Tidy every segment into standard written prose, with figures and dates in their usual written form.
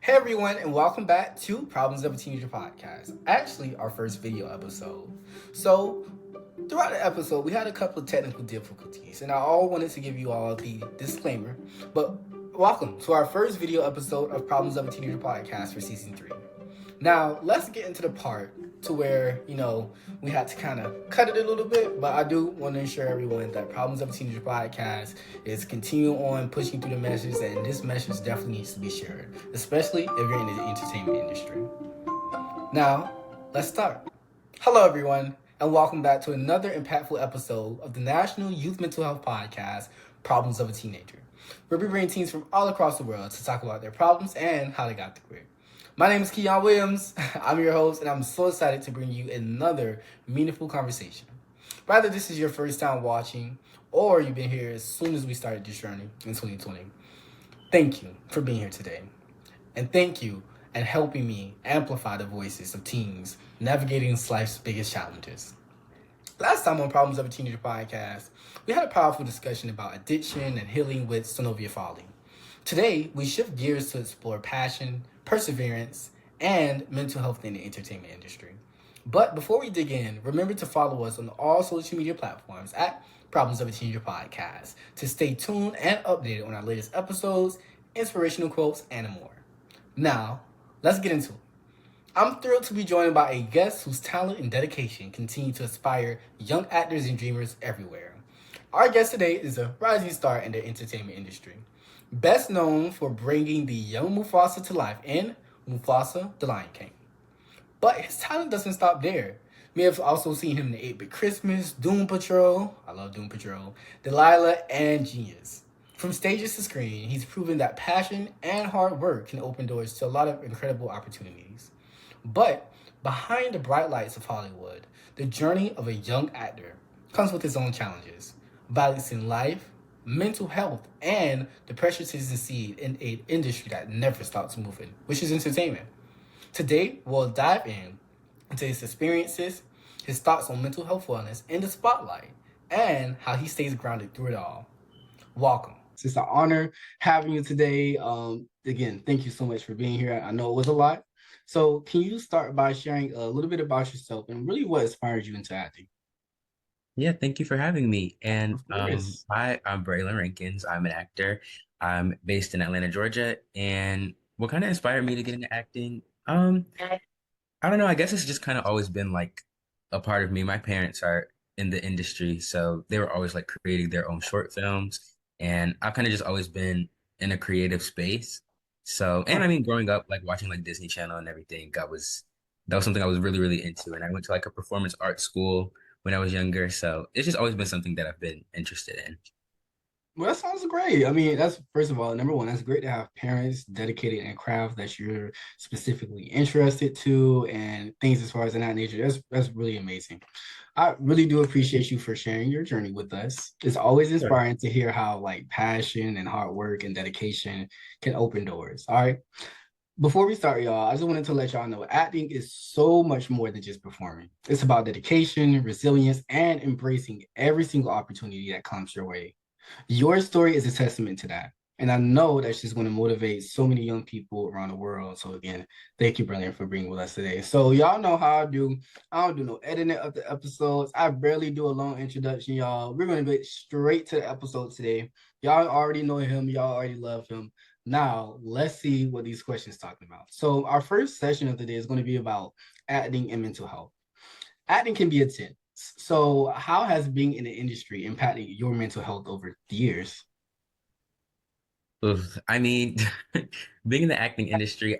Hey everyone, and welcome back to Problems of a Teenager podcast. Actually, our first video episode. So, throughout the episode, we had a couple of technical difficulties, and I all wanted to give you all the disclaimer. But welcome to our first video episode of Problems of a Teenager podcast for season 3. Now, let's get into the part to where, we had to kind of cut it a little bit, but I do want to ensure everyone that Problems of a Teenager podcast is continuing on pushing through the message, and this message definitely needs to be shared, especially if you're in the entertainment industry. Now, let's start. Hello, everyone, and welcome back to another impactful episode of the National Youth Mental Health Podcast, Problems of a Teenager, where we bring teens from all across the world to talk about their problems and how they got through it. My name is Keon Williams. I'm your host, and I'm so excited to bring you another meaningful conversation. Whether this is your first time watching or you've been here as soon as we started this journey in 2020, thank you for being here today. And thank you and helping me amplify the voices of teens navigating life's biggest challenges. Last time on Problems of a Teenager podcast, we had a powerful discussion about addiction and healing with Synovia Folly. Today, we shift gears to explore passion, perseverance, and mental health in the entertainment industry. But before we dig in, remember to follow us on all social media platforms at Problems of a Teenager Podcast to stay tuned and updated on our latest episodes, inspirational quotes, and more. Now, let's get into it. I'm thrilled to be joined by a guest whose talent and dedication continue to inspire young actors and dreamers everywhere. Our guest today is a rising star in the entertainment industry, best known for bringing the young Mufasa to life in Mufasa, the Lion King. But his talent doesn't stop there. We have also seen him in the 8-Bit Christmas, Doom Patrol, I love Doom Patrol, Delilah, and Genius. From stages to screen, he's proven that passion and hard work can open doors to a lot of incredible opportunities. But behind the bright lights of Hollywood, the journey of a young actor comes with its own challenges, balancing life, mental health, and the pressure to succeed in an industry that never stops moving, which is entertainment. Today, we'll dive into his experiences, his thoughts on mental health wellness in the spotlight, and how he stays grounded through it all. Welcome. It's an honor having you today. Again, thank you so much for being here. I know it was a lot. So can you start by sharing a little bit about yourself and really what inspired you into acting? Yeah, thank you for having me. And Of course. I'm Braelyn Rankins. I'm an actor. I'm based in Atlanta, Georgia. And what kind of inspired me to get into acting? I don't know. I guess it's just kind of always been like a part of me. My parents are in the industry, so they were always like creating their own short films. And I've kind of just always been in a creative space. So, and I mean, growing up, like watching like Disney Channel and everything, that was something I was really, really into. And I went to like a performance art school when I was younger. So it's just always been something that I've been interested in. Well, that sounds great. I mean, that's first of all, number one, that's great to have parents dedicated in craft that you're specifically interested to and things as far as in that nature. That's really amazing. I really do appreciate you for sharing your journey with us. It's always Sure. inspiring to hear how like passion and hard work and dedication can open doors. All right. Before we start, y'all, I just wanted to let y'all know acting is so much more than just performing. It's about dedication, resilience, and embracing every single opportunity that comes your way. Your story is a testament to that. And I know that's just going to motivate so many young people around the world. So again, thank you, Brilliant, for being with us today. So y'all know how I do. I don't do no editing of the episodes. I barely do a long introduction, y'all. We're going to get straight to the episode today. Y'all already know him. Y'all already love him. Now, let's see what these questions talking about. So our first session of the day is going to be about acting and mental health. Acting can be intense. So, how has being in the industry impacted your mental health over the years? Oof. I mean, being in the acting industry,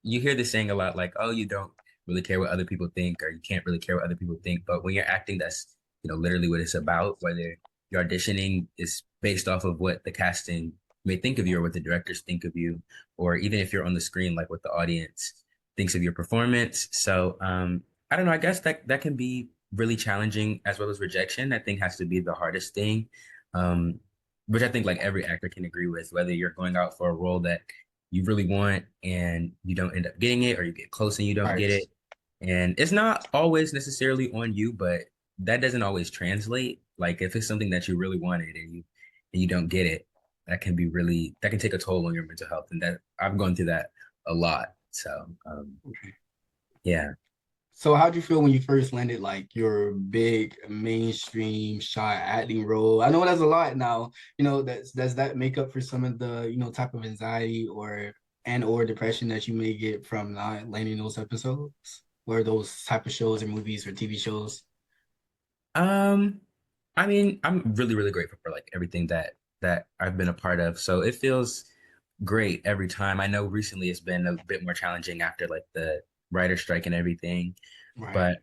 you hear this saying a lot, like, "Oh, you don't really care what other people think, or you can't really care what other people think." But when you're acting, that's literally what it's about. Whether your auditioning is based off of what the casting may think of you, or what the directors think of you, or even if you're on the screen, like what the audience thinks of your performance. So, I don't know. I guess that can be really challenging, as well as rejection. I think has to be the hardest thing. Um, which I think like every actor can agree with, whether you're going out for a role that you really want and you don't end up getting it, or you get close and you don't get Right. it. And it's not always necessarily on you, but that doesn't always translate. Like if it's something that you really wanted and you don't get it, that can take a toll on your mental health. And that I've gone through that a lot. So yeah. So how'd you feel when you first landed like your big mainstream shot acting role? I know that's a lot now. Does that make up for some of the, type of anxiety or depression that you may get from not landing those episodes or those type of shows or movies or TV shows? Um, I mean, I'm really, really grateful for like everything that I've been a part of. So it feels great every time. I know recently it's been a bit more challenging after like the writer strike and everything. Right. But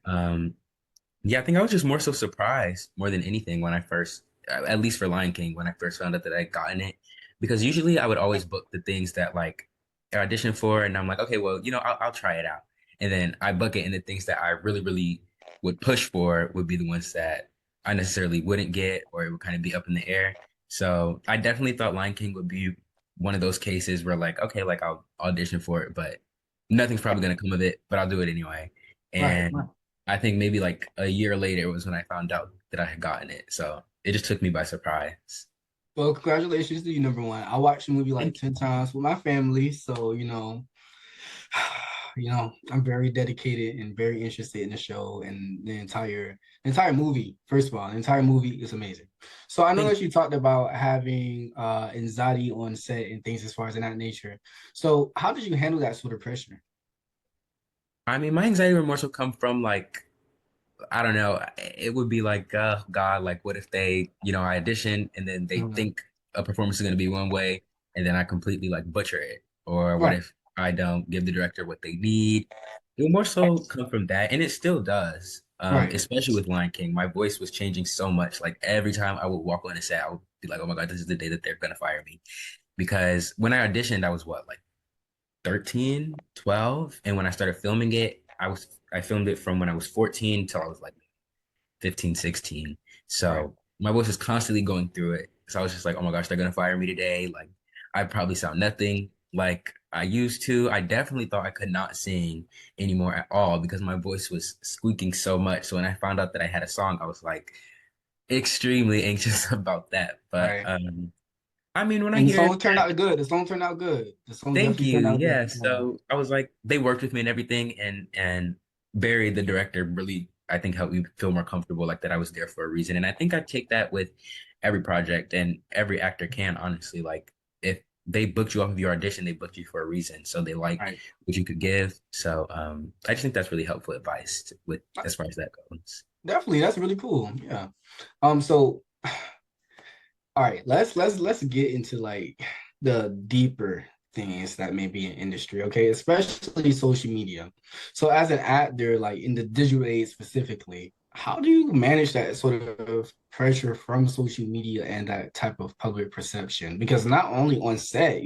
yeah, I think I was just more so surprised more than anything when I first, at least for Lion King, when I first found out that I would gotten it. Because usually I would always book the things that like I auditioned for, and I'm like, okay, well, I'll try it out. And then I book it, and the things that I really, really would push for would be the ones that I necessarily wouldn't get, or it would kind of be up in the air. So I definitely thought Lion King would be one of those cases where like, okay, like I'll audition for it, but nothing's probably gonna come of it, but I'll do it anyway. Right. And I think maybe like a year later was when I found out that I had gotten it. So it just took me by surprise. Well, congratulations to you, number one. I watched the movie like Thank 10 times with my family, so I'm very dedicated and very interested in the show and the entire movie. First of all, the entire movie is amazing. So I know thank that you talked about having anxiety on set and things as far as in that nature. So how did you handle that sort of pressure? I mean, my anxiety would more so come from like I don't know. It would be like, God, like, what if they, I audition and then they Mhm. think a performance is going to be one way and then I completely like butcher it? Or what Right, if I don't give the director what they need? It would more so come from that. And it still does, right, especially with Lion King. My voice was changing so much. Like every time I would walk on a set, I would be like, oh my God, this is the day that they're going to fire me. Because when I auditioned, I was what, like 13, 12, and when I started filming it, I filmed it from when I was 14 till I was like 15, 16. right. So my voice is constantly going through it. So I was just like, oh my gosh, they're gonna fire me today. Like I probably sound nothing like I used to. I definitely thought I could not sing anymore at all because my voice was squeaking so much. So when I found out that I had a song, I was like extremely anxious about that. But Right. I mean, when I And the hear song turned out good. The song turned out good. The song thank definitely turned you. out good. Yeah. Yeah. So I was like, they worked with me and everything, and Barry, the director, really I think helped me feel more comfortable, like that I was there for a reason. And I think I take that with every project, and every actor can honestly like if they booked you off of your audition, they booked you for a reason. So they like Right. what you could give. So I just think that's really helpful advice with as far as that goes. Definitely. That's really cool. Yeah. So all right, let's get into like the deeper things that may be in industry, okay? Especially social media. So as an actor, like in the digital age specifically, how do you manage that sort of pressure from social media and that type of public perception? Because not only on set,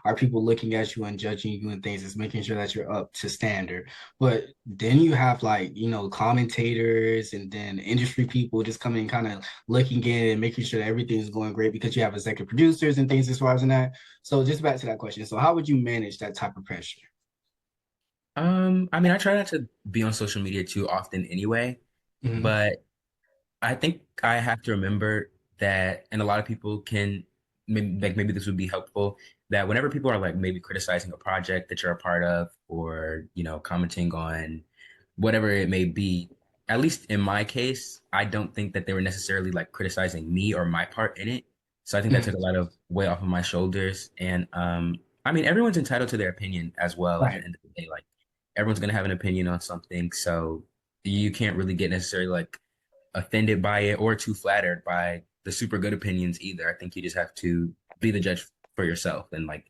are people looking at you and judging you and things, it's making sure that you're up to standard. But then you have like, commentators and then industry people just coming kind of looking in and making sure that everything's going great because you have executive producers and things as far as in that. So just back to that question. So how would you manage that type of pressure? I mean, I try not to be on social media too often anyway, Hmm. but I think I have to remember that, and a lot of people can, maybe this would be helpful, that whenever people are like maybe criticizing a project that you're a part of, or commenting on whatever it may be, at least in my case, I don't think that they were necessarily like criticizing me or my part in it. So I think that took a lot of weight off of my shoulders. And I mean, everyone's entitled to their opinion as well at the Right. end of the day. Like everyone's gonna have an opinion on something, so you can't really get necessarily like offended by it or too flattered by the super good opinions either. I think you just have to be the judge for yourself and like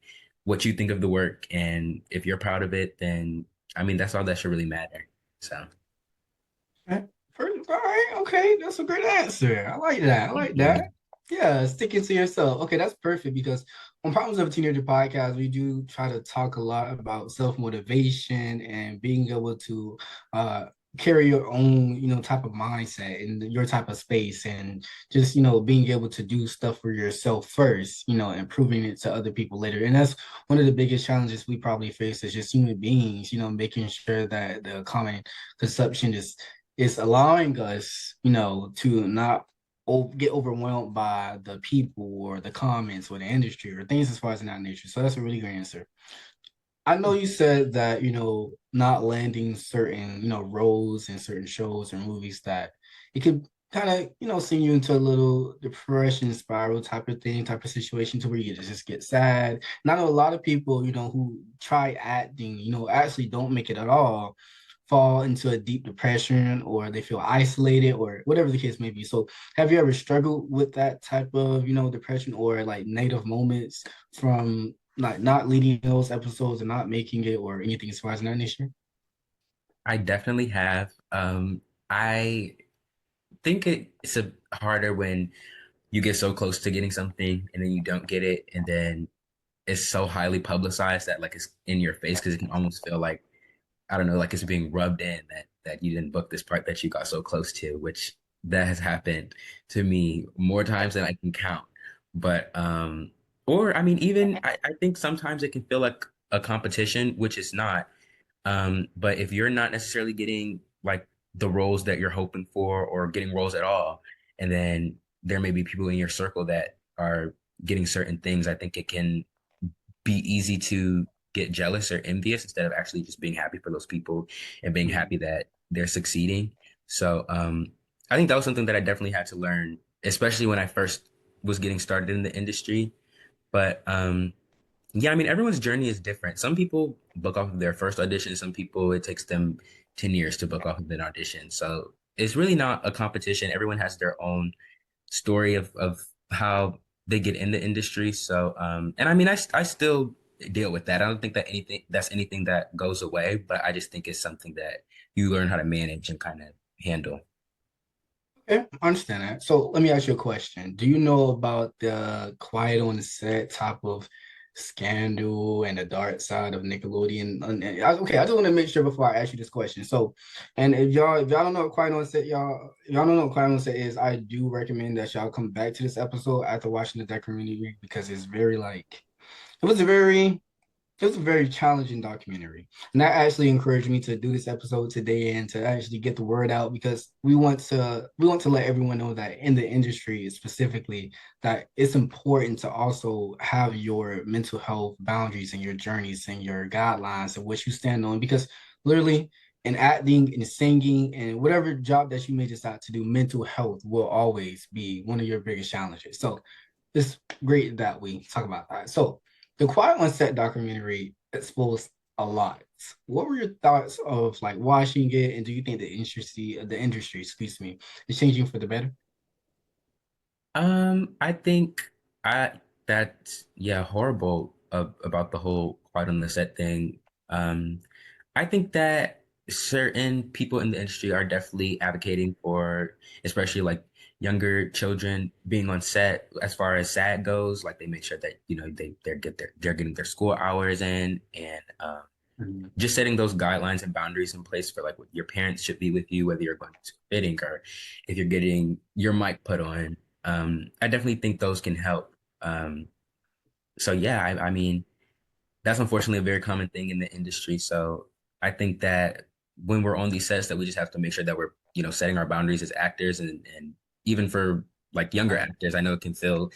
what you think of the work. And if you're proud of it, then I mean, that's all that should really matter. So Right. All right, okay, that's a great answer. I like that. I thank like you. that. Yeah, sticking to yourself. Okay, that's perfect because on Problems of a Teenager podcast, we do try to talk a lot about self-motivation and being able to uh carry your own, type of mindset and your type of space and just, being able to do stuff for yourself first, and proving it to other people later. And that's one of the biggest challenges we probably face as just human beings, making sure that the common consumption is allowing us, to not get overwhelmed by the people or the comments or the industry or things as far as in that nature. So that's a really great answer. I know you said that, not landing certain, roles in certain shows or movies that it could kind of, send you into a little depression spiral type of thing, type of situation to where you just get sad. And I know a lot of people, who try acting, actually don't make it at all, fall into a deep depression or they feel isolated or whatever the case may be. So have you ever struggled with that type of, depression or like negative moments from like not leading those episodes and not making it or anything as far as that nature? I definitely have. I think it's a harder when you get so close to getting something and then you don't get it, and then it's so highly publicized that like it's in your face because it can almost feel like I don't know, like it's being rubbed in that you didn't book this part that you got so close to, which that has happened to me more times than I can count. But or I mean, even I think sometimes it can feel like a competition, which is not. But if you're not necessarily getting like the roles that you're hoping for or getting roles at all, and then there may be people in your circle that are getting certain things, I think it can be easy to get jealous or envious instead of actually just being happy for those people and being Mhm. happy that they're succeeding. So I think that was something that I definitely had to learn, especially when I first was getting started in the industry. But yeah, I mean, everyone's journey is different. Some people book off of their first audition. Some people, it takes them 10 years to book off of an audition. So it's really not a competition. Everyone has their own story of how they get in the industry. So, and I mean, I still deal with that. I don't think that anything that goes away, but I just think it's something that you learn how to manage and kind of handle. Okay, I understand that. So let me ask you a question. Do you know about the quiet on the set type of scandal and the dark side of Nickelodeon? Okay, I just want to make sure before I ask you this question. So, and if y'all don't know what quiet on the set, if y'all don't know what quiet on the set is, I do recommend that y'all come back to this episode after watching the documentary because it's very like it was a very it was a very challenging documentary. And that actually encouraged me to do this episode today and to actually get the word out because we want to let everyone know that in the industry specifically that it's important to also have your mental health boundaries and your journeys and your guidelines and what you stand on because literally in acting and singing and whatever job that you may decide to do, mental health will always be one of your biggest challenges. So it's great that we talk about that. So the Quiet on Set documentary exposed a lot. What were your thoughts of like watching it, and do you think the industry, excuse me, is changing for the better? I think I that's yeah, horrible about the whole quiet on the set thing. Um, I think that certain people in the industry are definitely advocating for, especially like younger children being on set as far as SAG goes. Like they make sure that, they're getting their school hours in and Mhm. just setting those guidelines and boundaries in place for like what your parents should be with you, whether you're going to fitting or if you're getting your mic put on. I definitely think those can help. So yeah, I mean, that's unfortunately a very common thing in the industry. So I think that when we're on these sets that we just have to make sure that we're, setting our boundaries as actors and even for like younger actors, I know it can feel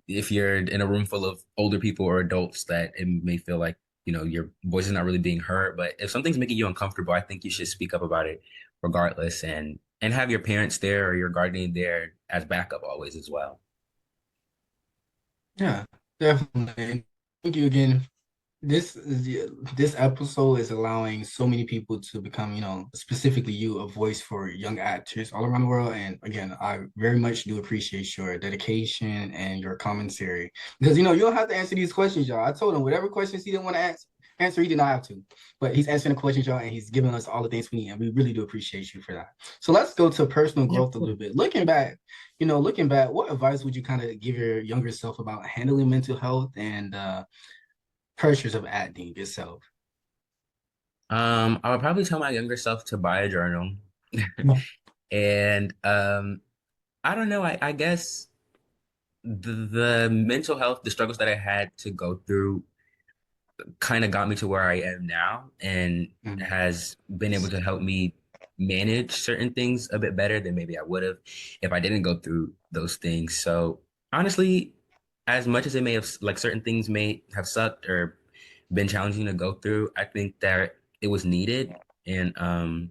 if you're in a room full of older people or adults that it may feel like your voice is not really being heard, but if something's making you uncomfortable, I think you should speak up about it regardless and have your parents there or your guardian there as backup always as well. Yeah, definitely. Thank you again. This episode is allowing so many people to become, specifically you, a voice for young actors all around the world. And again, I very much do appreciate your dedication and your commentary because you don't have to answer these questions, y'all. I told him whatever questions he didn't want to answer, he did not have to. But he's answering the questions, y'all, and he's giving us all the things we need, and we really do appreciate you for that. So let's go to personal Yeah, of growth a course. little bit. Looking back, what advice would you kind of give your younger self about handling mental health and pressures of acting itself? I would probably tell my younger self to buy a journal. And I don't know, I guess the mental health, the struggles that I had to go through kind of got me to where I am now and Mhm. has been able to help me manage certain things a bit better than maybe I would have if I didn't go through those things. So honestly, as much as it may have like certain things may have sucked or been challenging to go through. I think that it was needed. And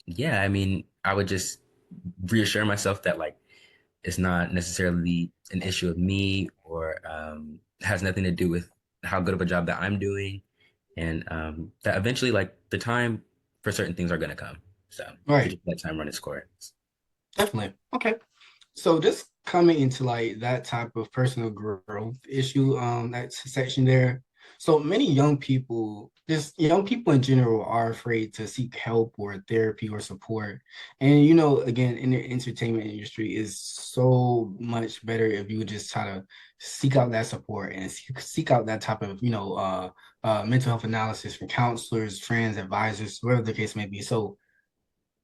yeah, I mean, I would just reassure myself that like it's not necessarily an issue of me or has nothing to do with how good of a job that I'm doing. And that eventually like the time for certain things are gonna come. So if you Right. just let time run its course. Definitely. Okay. So just coming into like that type of personal growth issue, that section there. So many young people, just young people in general, are afraid to seek help or therapy or support. And again, in the entertainment industry is so much better if you would just try to seek out that support and seek out that type of, mental health analysis from counselors, friends, advisors, whatever the case may be. So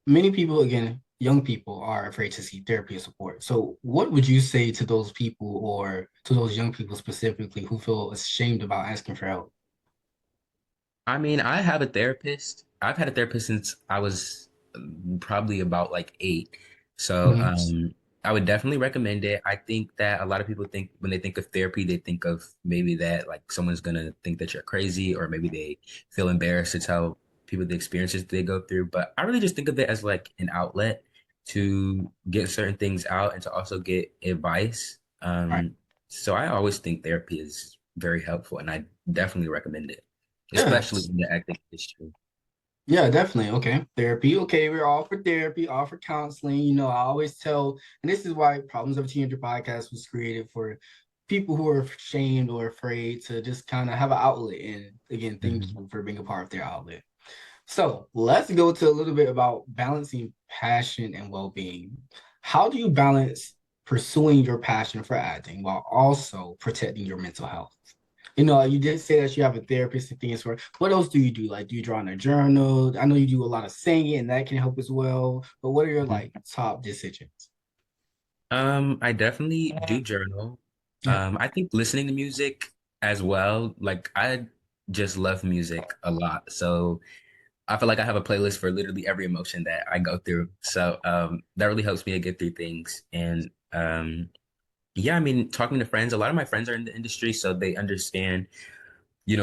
many people, again, young people, are afraid to seek therapy or support. So, what would you say to those people or to those young people specifically who feel ashamed about asking for help? I mean, I have a therapist. I've had a therapist since I was probably about like 8. So, Mhm. I would definitely recommend it. I think that a lot of people think when they think of therapy, they think of maybe that like someone's gonna think that you're crazy, or maybe they feel embarrassed to tell people the experiences they go through. But I really just think of it as like an outlet to get certain things out and to also get advice. Right. So I always think therapy is very helpful, and I definitely recommend it, Yeah. especially in the acting industry. Yeah, definitely. Okay. Therapy. Okay. We're all for therapy, all for counseling. I always tell, and this is why Problems of a Teenager podcast was created for people who are ashamed or afraid to just kind of have an outlet. And again, thank Mhm. you for being a part of their outlet. So let's go to a little bit about balancing passion and well-being. How do you balance pursuing your passion for acting while also protecting your mental health? You did say that you have a therapist and things for. What else do you do? Like, do you draw in a journal? I know you do a lot of singing, and that can help as well. But what are your Mhm. like top decisions? I definitely do journal. Yeah. I think listening to music as well. Like I just love music a lot. So I feel like I have a playlist for literally every emotion that I go through. So that really helps me to get through things. And yeah, I mean, talking to friends, a lot of my friends are in the industry, so they understand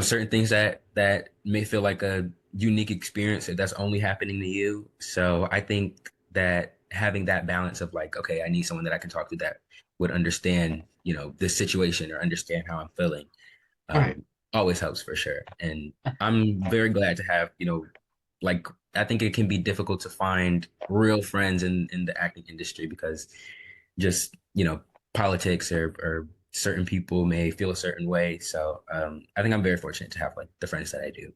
certain things that may feel like a unique experience that's only happening to you. So I think that having that balance of like, okay, I need someone that I can talk to that would understand, this situation or understand how I'm feeling, All right. always helps for sure. And I'm very glad to have, like I think it can be difficult to find real friends in the acting industry because just, politics or certain people may feel a certain way. So I think I'm very fortunate to have like the friends that I do.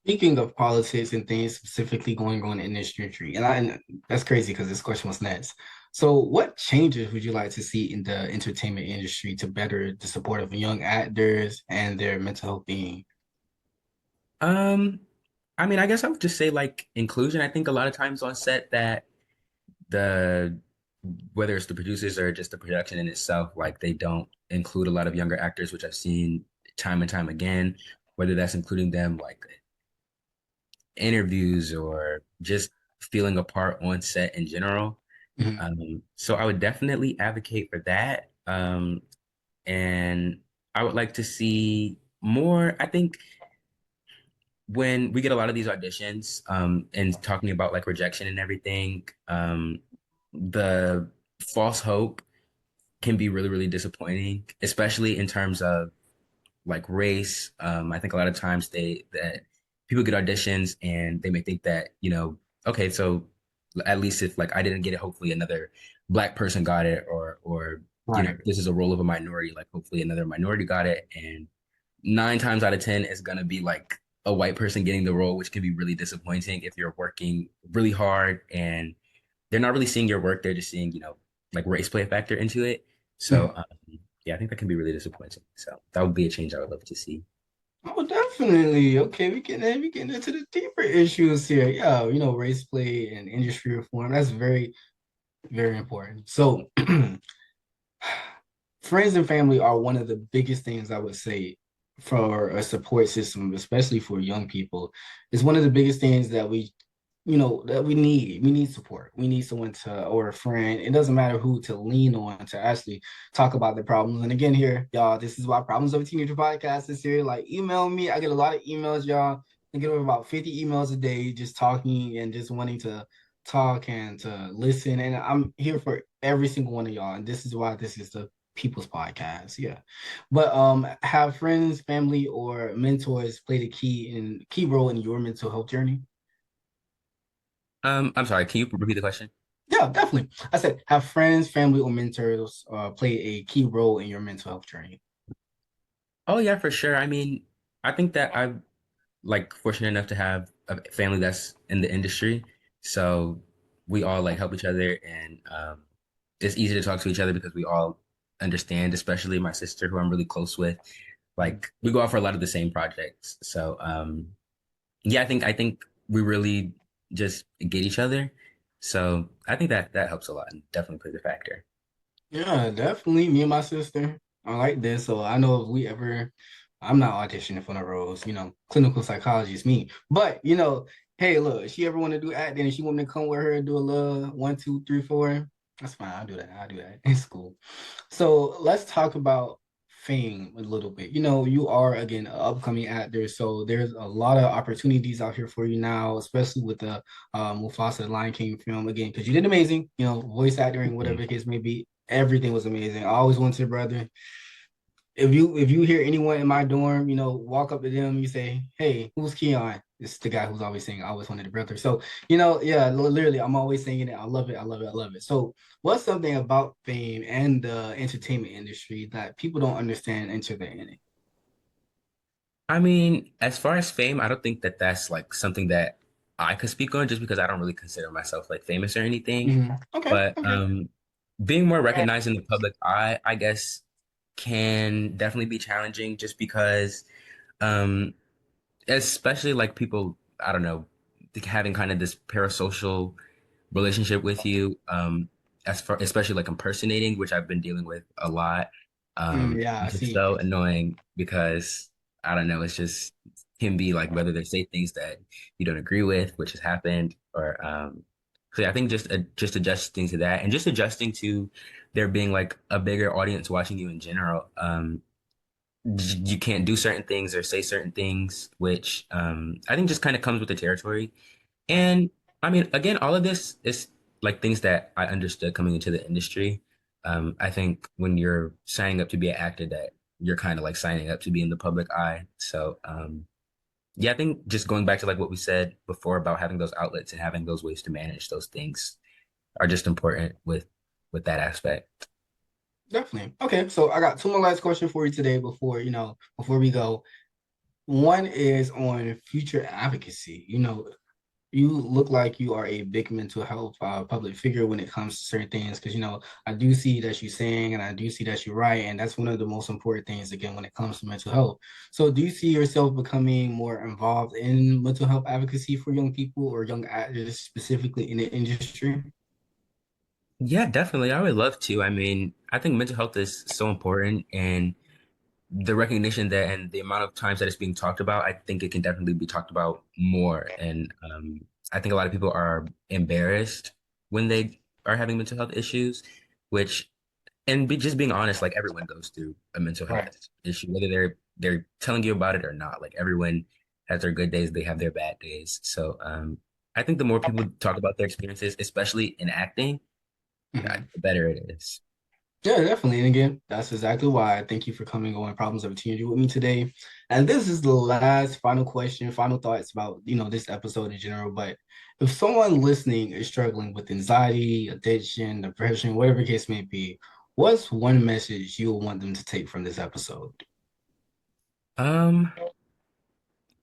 Speaking of politics and things specifically going on in this industry, and that's crazy because this question was next. So, what changes would you like to see in the entertainment industry to better the support of young actors and their mental health being? Um, I mean, I guess I would just say like inclusion. I think a lot of times on set that the whether it's the producers or just the production in itself, like they don't include a lot of younger actors, which I've seen time and time again, whether that's including them like interviews or just feeling a part on set in general. Mhm. So I would definitely advocate for that. And I would like to see more. I think when we get a lot of these auditions, and talking about like rejection and everything, the false hope can be really, really disappointing, especially in terms of like race. I think a lot of times that people get auditions and they may think that, okay, so at least if like I didn't get it, hopefully another black person got it, or Right. this is a role of a minority, like hopefully another minority got it. And 9 times out of 10 is gonna be like a white person getting the role, which can be really disappointing if you're working really hard and they're not really seeing your work, they're just seeing, like race play a factor into it. So Mhm. yeah, I think that can be really disappointing. So that would be a change I would love to see. Oh, definitely. Okay, we getting into the deeper issues here. Yeah, race play and industry reform. That's very, very important. So, friends and family are one of the biggest things I would say for a support system, especially for young people. It's one of the biggest things that that we need support. We need someone to, or a friend. It doesn't matter who, to lean on to actually talk about the problems. And again, here, y'all, this is why Problems of a Teenager podcast is here. Like, email me. I get a lot of emails, y'all. I get over about 50 emails a day, just talking and just wanting to talk and to listen. And I'm here for every single one of y'all. And this is why this is the people's podcast. Yeah. But have friends, family, or mentors played a key role in your mental health journey? I'm sorry, can you repeat the question? Yeah, definitely. I said, have friends, family, or mentors play a key role in your mental health journey? Oh yeah, for sure. I mean, I think that I'm like fortunate enough to have a family that's in the industry. So we all like help each other, and it's easy to talk to each other because we all understand, especially my sister who I'm really close with. Mhm. Like we go out for a lot of the same projects. So yeah, I think we really just get each other. So I think that that helps a lot and definitely plays a factor. Yeah, definitely. Me and my sister are like this. So I know if we ever, I'm not auditioning for no roles, clinical psychology is me. But, hey, look, if she ever want to do acting and she want me to come with her and do a little one, two, three, four, that's fine. I'll do that. I'll do that. It's cool. So let's talk about fame a little bit. You are again an upcoming actor, so there's a lot of opportunities out here for you now, especially with the Mufasa the Lion King film again, because you did amazing. Voice acting, whatever the case may be, everything was amazing. I always wanted to, brother. If you hear anyone in my dorm, walk up to them, you say, "Hey, who's Keon?" It's the guy who's always saying, "I always wanted a brother." So, yeah, literally, I'm always saying it. I love it. I love it. I love it. So, what's something about fame and the entertainment industry that people don't understand until they're in it? I mean, as far as fame, I don't think that that's like something that I could speak on just because I don't really consider myself like famous or anything. Okay. But Okay. being more recognized in the public eye, I guess, can definitely be challenging just because um, especially like people, I don't know, having kind of this parasocial relationship with you, as far especially like impersonating, which I've been dealing with a lot, Yeah, I which is see. so annoying because I don't know, it's just can be like whether they say things that you don't agree with, which has happened, or so yeah, I think just adjusting to that and just adjusting to there being like a bigger audience watching you in general. You can't do certain things or say certain things, which I think just kind of comes with the territory. Right. And I mean, again, all of this is like things that I understood coming into the industry. I think when you're signing up to be an actor, that you're kind of like signing up to be in the public eye. So yeah, I think just going back to like what we said before about having those outlets and having those ways to manage those things are just important with that aspect. Definitely. Okay, so I got two more last questions for you today before we go. One is on future advocacy. You look like you are a big mental health public figure when it comes to certain things because I do see that you sing and I do see that you write, and that's one of the most important things again when it comes to mental health. So do you see yourself becoming more involved in mental health advocacy for young people or young actors specifically in the industry? Yeah, definitely. I would love to. I mean, I think mental health is so important and the recognition that and the amount of times that it's being talked about, I think it can definitely be talked about more. And I think a lot of people are embarrassed when they are having mental health issues, which and just being honest, like everyone goes through a mental health Right. issue, whether they're telling you about it or not. Like everyone has their good days, they have their bad days. So I think the more people talk about their experiences, especially in acting, Mhm. the better it is. Yeah, definitely. And again, that's exactly why I thank you for coming on Problems of a Teenager with me today. And this is the last final question, final thoughts about, this episode in general. But if someone listening is struggling with anxiety, addiction, depression, whatever the case may be, what's one message you will want them to take from this episode? Um,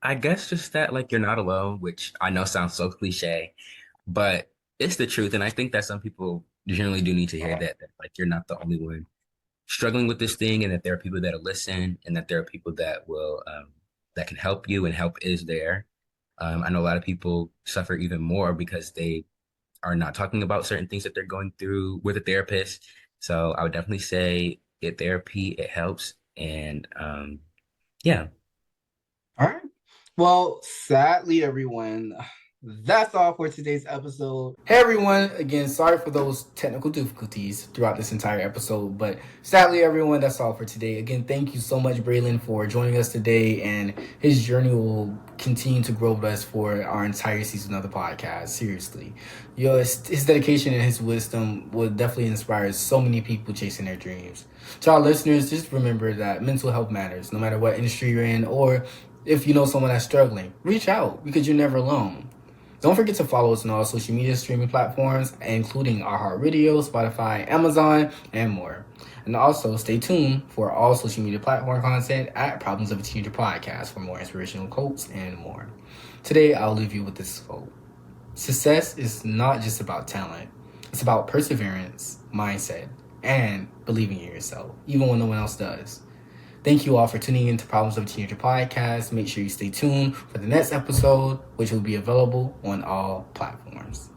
I guess just that like you're not alone, which I know sounds so cliche, but it's the truth. And I think that some people generally do need to hear that like you're not the only one struggling with this thing and that there are people that'll listen and that there are people that will that can help you and help is there. I know a lot of people suffer even more because they are not talking about certain things that they're going through with a therapist. So I would definitely say get therapy, it helps. And yeah. All right. Well, sadly, everyone, that's all for today's episode. Hey everyone, again, sorry for those technical difficulties throughout this entire episode, but sadly, everyone, that's all for today. Again, thank you so much, Braelyn, for joining us today, and his journey will continue to grow with us for our entire season of the podcast. Seriously, his dedication and his wisdom will definitely inspire so many people chasing their dreams. To our listeners, just remember that mental health matters, no matter what industry you're in, or if you know someone that's struggling, reach out because you're never alone. Don't forget to follow us on all social media streaming platforms, including iHeartRadio, Spotify, Amazon, and more. And also, stay tuned for all social media platform content at Problems of a Teenager Podcast for more inspirational quotes and more. Today, I'll leave you with this quote. Success is not just about talent. It's about perseverance, mindset, and believing in yourself, even when no one else does. Thank you all for tuning in to Problems of a Teenager Podcast. Make sure you stay tuned for the next episode, which will be available on all platforms.